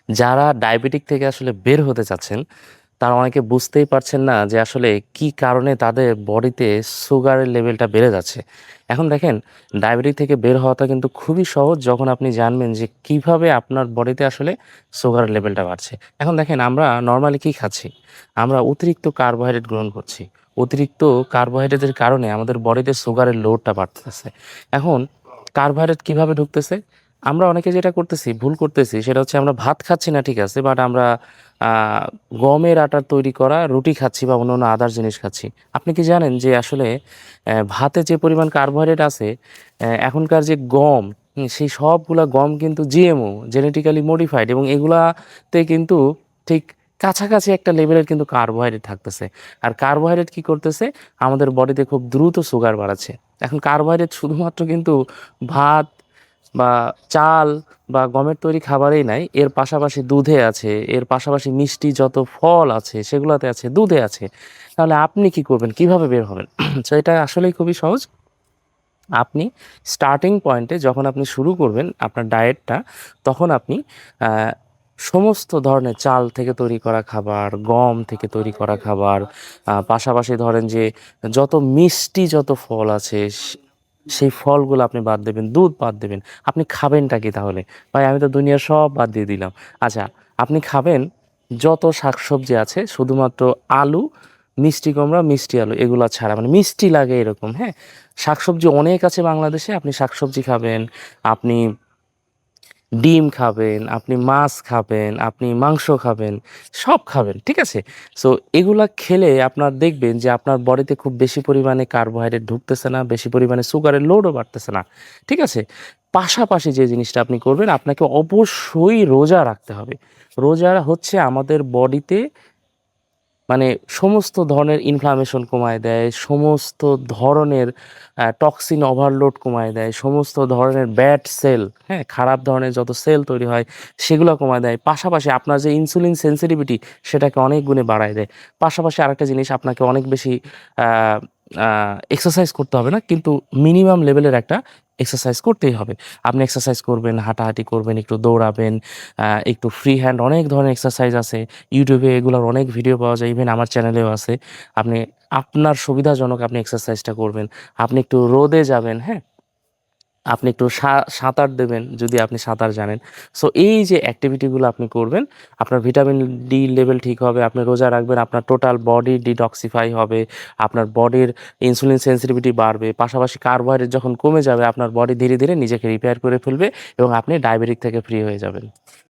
যারা ডায়াবেটিক থেকে আসলে বের হতে চাচ্ছেন, তারা অনেকে বুঝতেই পারছেন না যে আসলে কি কারণে তাদের বডিতে সুগারের লেভেলটা বেড়ে যাচ্ছে। এখন দেখেন, ডায়াবেটিক থেকে বের হওয়াটা কিন্তু খুবই সহজ যখন আপনি জানবেন যে কিভাবে আপনার বডিতে আসলে সুগারের লেভেলটা বাড়ছে। এখন দেখেন, আমরা নরমালি কি খাচ্ছি? আমরা অতিরিক্ত কার্বোহাইড্রেট গ্রহণ করছি। অতিরিক্ত কার্বোহাইড্রেটের কারণে আমাদের বডিতে সুগারের লোডটা বাড়তেছে। এখন কার্বোহাইড্রেট কিভাবে ঢুকতেছে? আমরা অনেকে যেটা করতেছি, ভুল করতেছি, সেটা হচ্ছে আমরা ভাত খাচ্ছি না ঠিক আছে, বাট আমরা আহ, গমের আটার তৈরি করা রুটি খাচ্ছি বা অন্য আদার জিনিস খাচ্ছি। আপনি কি জানেন যে আসলে ভাতে যে পরিমাণ কার্বোহাইড্রেট আছে, এখনকার যে গম, সেই সবগুলা গম কিন্তু জিএমও, জেনেটিক্যালি মডিফাইড, এবং এগুলাতে কিন্তু ঠিক কাছাকাছি একটা লেভেলের কিন্তু কার্বোহাইড্রেট থাকতেছে। আর কার্বোহাইড্রেট কি করতেছে? আমাদের বডিতে খুব দ্রুত সুগার বাড়াচ্ছে। এখন কার্বোহাইড্রেট শুধুমাত্র কিন্তু ভাত বা চাল বা গমের তৈরি খাবারেই নাই, এর পাশাপাশি দুধে আছে, এর পাশাপাশি মিষ্টি যত ফল আছে সেগুলোতে আছে, দুধে আছে। তাহলে আপনি কি করবেন, কিভাবে বের হবেন? তো এটা আসলেই খুবই সহজ। আপনি স্টার্টিং পয়েন্টে যখন আপনি শুরু করবেন আপনার ডায়েটটা, তখন আপনি আহ, সমস্ত ধরনের চাল থেকে তৈরি করা খাবার, গম থেকে তৈরি করা খাবার, পাশাপাশি ধরেন যে যত মিষ্টি যত ফল আছে, সেই ফলগুলো আপনি বাদ দেবেন, দুধ বাদ দেবেন। আপনি খাবেনটা কি তাহলে? ভাই, আমি তো দুনিয়ার সব বাদ দিয়ে দিলাম। আচ্ছা, আপনি খাবেন যত শাকসবজি আছে শুধুমাত্র আলু, মিষ্টি কুমড়া, মিষ্টি আলু, এগুলা ছাড়া, মানে মিষ্টি লাগে এরকম, হ্যাঁ। শাকসবজি অনেক আছে বাংলাদেশে, আপনি শাকসবজি খাবেন, আপনি ডিম খাবেন, আপনি মাছ খাবেন, আপনি মাংস খাবেন, সব খাবেন, ঠিক আছে? সো এগুলা খেলে আপনার দেখবেন যে আপনার বডিতে খুব বেশি পরিমাণে কার্বোহাইড্রেট ঢুকতেছে না, বেশি পরিমাণে সুগারের লোডও বাড়তেছে না, ঠিক আছে? পাশাপাশি যে জিনিসটা আপনি করবেন, আপনাকে অবশ্যই রোজা রাখতে হবে। রোজা হচ্ছে আমাদের বডিতে মানে সমস্ত ধরনের ইনফ্লামেশন কমায় দেয়, সমস্ত ধরনের টক্সিন ওভারলোড কমায় দেয়, সমস্ত ধরনের ব্যাড সেল, হ্যাঁ, খারাপ ধরনের যত সেল তৈরি হয় সেগুলো কমায় দেয়। পাশাপাশি আপনার যে ইনসুলিন সেন্সিটিভিটি, সেটাকে অনেক গুণে বাড়ায় দেয়। পাশাপাশি আরেকটা জিনিস, আপনাকে অনেক বেশি এক্সারসাইজ করতে হবে না, কিন্তু মিনিমাম লেভেলের একটা এক্সারসাইজ করতেই হবে। আপনি এক্সারসাইজ করবেন, হাঁটাহাঁটি করবেন, একটু দৌড়াবেন, একটু ফ্রি হ্যান্ড, অনেক ধরনের এক্সারসাইজ আছে। ইউটিউবে এগুলোর অনেক ভিডিও পাওয়া যায়, ইভেন আমার চ্যানেলেও আছে। আপনি আপনার সুবিধাজনক আপনি এক্সারসাইজটা করবেন। আপনি একটু রোদে যাবেন, হ্যাঁ। আপনি একটু সাঁতার দেবেন যদি আপনি সাঁতার জানেন। সো এই যে অ্যাক্টিভিটিগুলো আপনি করবেন, আপনার ভিটামিন ডি লেভেল ঠিক হবে, আপনি রোজা রাখবেন, আপনার টোটাল বডি ডিটক্সিফাই হবে, আপনার বডির ইনসুলিন সেন্সিটিভিটি বাড়বে, পাশাপাশি কার্বোহাইড্রেট যখন কমে যাবে আপনার বডি ধীরে ধীরে নিজেকে রিপেয়ার করে ফেলবে এবং আপনি ডায়াবেটিক থেকে ফ্রি হয়ে যাবেন।